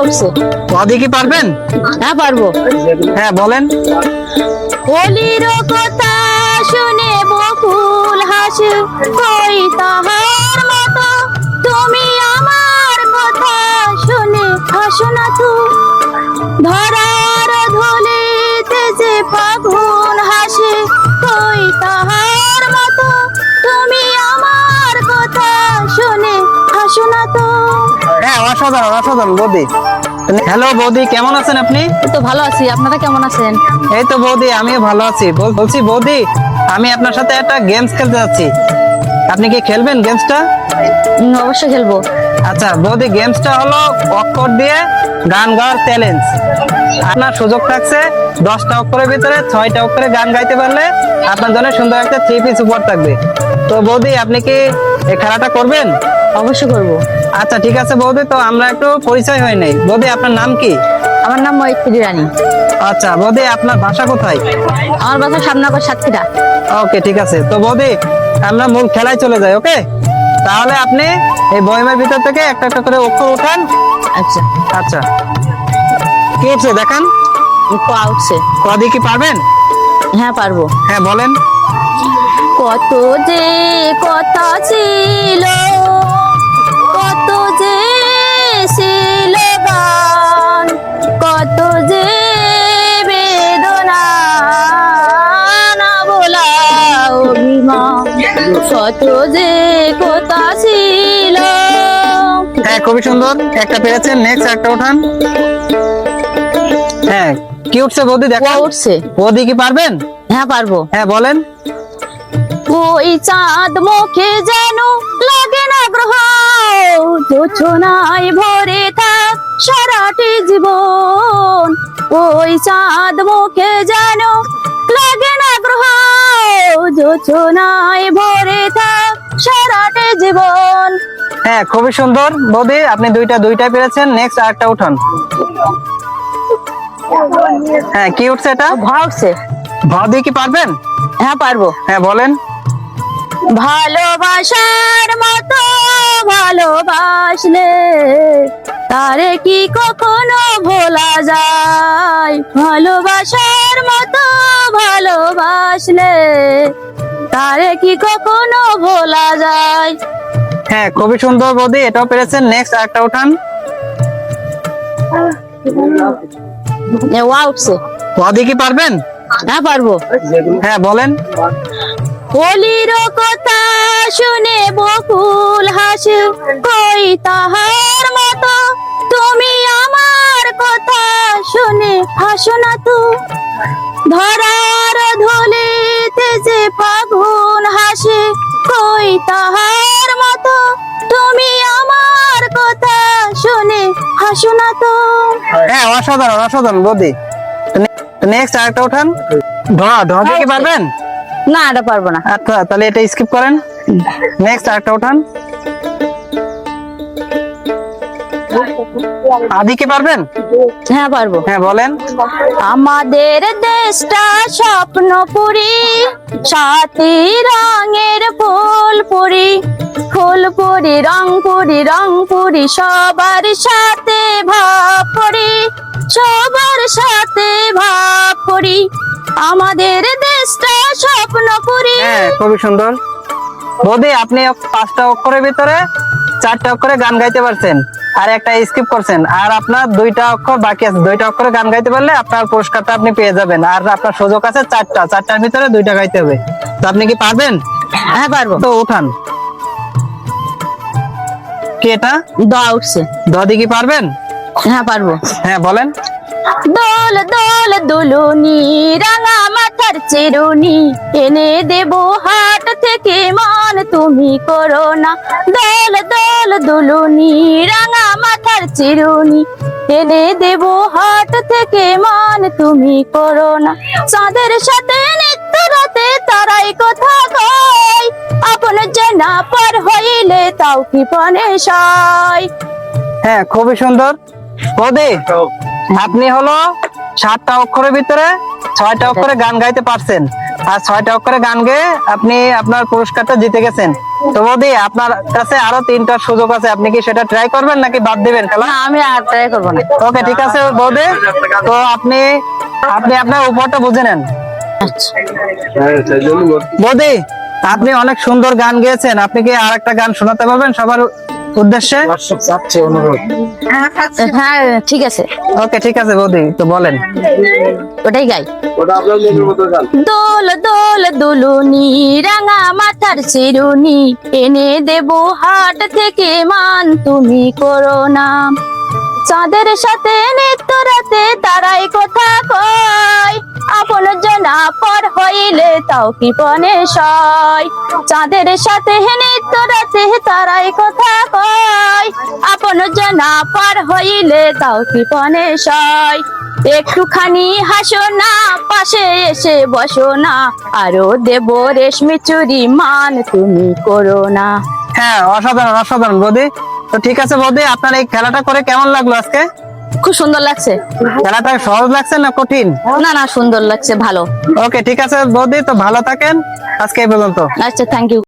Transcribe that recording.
উঠছে। ওদি কি পারবেন? হ্যাঁ পারবো। হ্যাঁ বলেন। হোলির কথা শুনে বকুল হাসে, কই তাহার মতো তুমি আমার কথা শুনে হাসো না তো। ধরার ধুলিতে যে ফাগুন হাসে, কই তাহার মতো তুমি আমার কথা শুনে হাসো না তো। হ্যাঁ অসাধারণ অসাধারণ বৌদি। হ্যালো বৌদি, কেমন আছেন আপনি? এই তো ভালো আছি, আপনারা কেমন আছেন? এই তো বৌদি আমিও ভালো আছি। বলছি বৌদি, আমি আপনার সাথে একটা গেমস খেলতে যাচ্ছি, আপনি কি খেলবেন গেমসটা? অবশ্যই খেলবো। আচ্ছা বৌদি, গেমসটা হলো অক্ষর দিয়ে গান গাওয়ার চ্যালেঞ্জ। আপনার সুযোগ থাকছে 10টা অক্ষরের ভিতরে 6টা অক্ষরে গান গাইতে পারলে আপনার জন্য সুন্দর একটা 3 পিস উপহার থাকবে। তো বৌদি আপনি কি এই খেলাটা করবেন? অবশ্যই করবো। আচ্ছা ঠিক আছে বৌদি, তো আমরা একটু পরিচয় হই নাই। বৌদি আপনার নাম কি? আমার নাম মৈত্রী রানী। আচ্ছা বৌদি, আপনার ভাষা কোথায়? আমার বাসা সামনাগর সাতক্ষীরা। ওকে ঠিক আছে। তো বৌদি আমরা মূল খেলায় চলে যাই। ওকে, তাহলে আপনি এই বয়মের ভিতর থেকে একটা একটা করে অক্ষর উঠান। আচ্ছা। আচ্ছা কি উঠছে দেখান। উঠছে। কদি কি পারবেন? হ্যাঁ পারবো। হ্যাঁ বলেন। কত যে কথা ছিল, কত যে ছিল গান, কত যে বেদনা না বলা অভিমান, কত যে কথা ছিল। হ্যাঁ খুবই সুন্দর, একটা পেরেছেন। নেক্সট একটা উঠান। হ্যাঁ কি উঠছে বৌদি দেখান। উঠছে। বৌদি কি পারবেন? হ্যাঁ পারবো। হ্যাঁ বলেন। ওই চাঁদ মুখে যেন লাগে না গ্রহ, জোছনায় ভরে থাক সারাটি জীবন। ওই চাঁদ মুখে যেন লাগে না গ্রহ, জোছনায় ভরে থাক সারাটি জীবন। হ্যাঁ খুবই সুন্দর বৌদি, আপনি দুইটা পেরেছেন। নেক্সট আরেকটা উঠান। হ্যাঁ কি উঠছে এটা? উঠছে। বৌদি কি পারবেন? হ্যাঁ পারবো। হ্যাঁ বলেন। ভালোবাসার মতো ভালোবাসলে তারে কি কখনো ভোলা যায়? ভালোবাসার মতো ভালোবাসলে তারে কি কখনো ভোলা যায়? হ্যাঁ খুবই সুন্দর বৌদি, এটাও পেরেছেন। নেক্সট আরেকটা উঠান। উঠছে। বৌদি কি পারবেন? হ্যাঁ পারবো। হ্যাঁ বলেন। হোলির কথা শুনে বকুল হাসে, কই তাহার মতো তুমি আমার কথা শুনে হাসো না তো। ধরার ধুলিতে যে ফাগুন হাসে, কই তাহার মতো তুমি আমার কথা শুনে হাসো না তো। হ্যাঁ অসাধারণ অসাধারণ বৌদি। নেক্সট আরেকটা উঠান। ধোয়া কি পারবেন? না এটা পারবো না। আচ্ছা তাহলে এটা স্কিপ করেন। নেক্সট আরেকটা উঠান। আদি কি পারবেন? হ্যাঁ পারবো। হ্যাঁ বলেন। আমাদের দেশটা স্বপ্নপুরী, সাথী রঙের ফুলপুরি, ফুলপুরি রংপুরি রংপুরি, সবার সাথে ভাব করি, সবার সাথে ভাব করি। আমাদের দেশটা স্বপ্নপুরী। হ্যাঁ খুবই সুন্দর বৌদি, আপনি 5টা অক্ষরের ভিতরে 4টা অক্ষরে গান গাইতে পারছেন, আর একটা স্কিপ করছেন, আর আপনার 2টা অক্ষর বাকি আছে। 2টা অক্ষরে গান গাইতে পারলে আপনার পুরস্কারটা আপনি পেয়ে যাবেন। আর আপনার সুযোগ আছে 4টার ভিতরে 2টা গাইতে হবে। তো আপনি কি পারবেন? হ্যাঁ পারবো। তো উঠান। কি এটা? উঠছে। দি কি পারবেন? হ্যাঁ পারবো। হ্যাঁ বলেন। দোল দোল দুলুনি, রাঙা মাথার চিরুনি, এনে দেবো হাট থেকে মান তুমি করো না। দোল দোল দুলুনি, রাঙা মাথার চিরুনি, এনে দেবো হাট থেকে মান তুমি করো না। চাঁদের সাথে নিত্য রাতে তারাই কথা কয়, আপন জানা পার হইলে তাও কি পনে সয়। হ্যাঁ খুবই সুন্দর বৌদি, আপনি হলো 7টা অক্ষরের ভিতরে 6টা অক্ষরে গান গাইতে পারছেন। আর 6টা অক্ষরে গান গেয়ে আপনি আপনার পুরস্কারটা জিতে গেছেন। তো বৌদি আপনার কাছে আরো 3টা সুযোগ আছে, আপনি কি সেটা ট্রাই করবেন নাকি বাদ দিবেন খেলা? না, আমি আর ট্রাই করবো না। ওকে ঠিক আছে বৌদি, তো আপনি আপনার উপহারটা বুঝে নেন। বৌদি আপনি অনেক সুন্দর গান গেয়েছেন, আপনি কি আর একটা গান শোনাতে পারবেন সবার উদ্দেশ্যে? হ্যাঁ ঠিক আছে, ওকে ঠিক আছে বৌদি, তো বলেন। ওটাই গাই। দোল দোল দুলুনি রাঙা মাথার চিরুনি, এনে দেব হাট থেকে মান তুমি করো না। চাঁদের সাথে নিত্য রাতে তারাই কথা কয়, আপন জনা পর হইলে তাও কি পনে সয়। চাঁদের সাথে নিত্য রাতে তারাই কথা কয়, আপন জনা পর হইলে তাও কি পনে সয়। একটুখানি হাসো না, পাশে এসে বসো না, আরো দেব রেশমি চুরি মান তুমি করো না। হ্যাঁ অসাধারণ অসাধারণ বৌদি। তো ঠিক আছে বৌদি, আপনার এই খেলাটা করে কেমন লাগলো আজকে? খুব সুন্দর লাগছে। খেলাটা সহজ লাগছে না কঠিন? না না, সুন্দর লাগছে, ভালো। ওকে ঠিক আছে বৌদি, তো ভালো থাকেন, আজকে এই পর্যন্ত। আচ্ছা, থ্যাংক ইউ।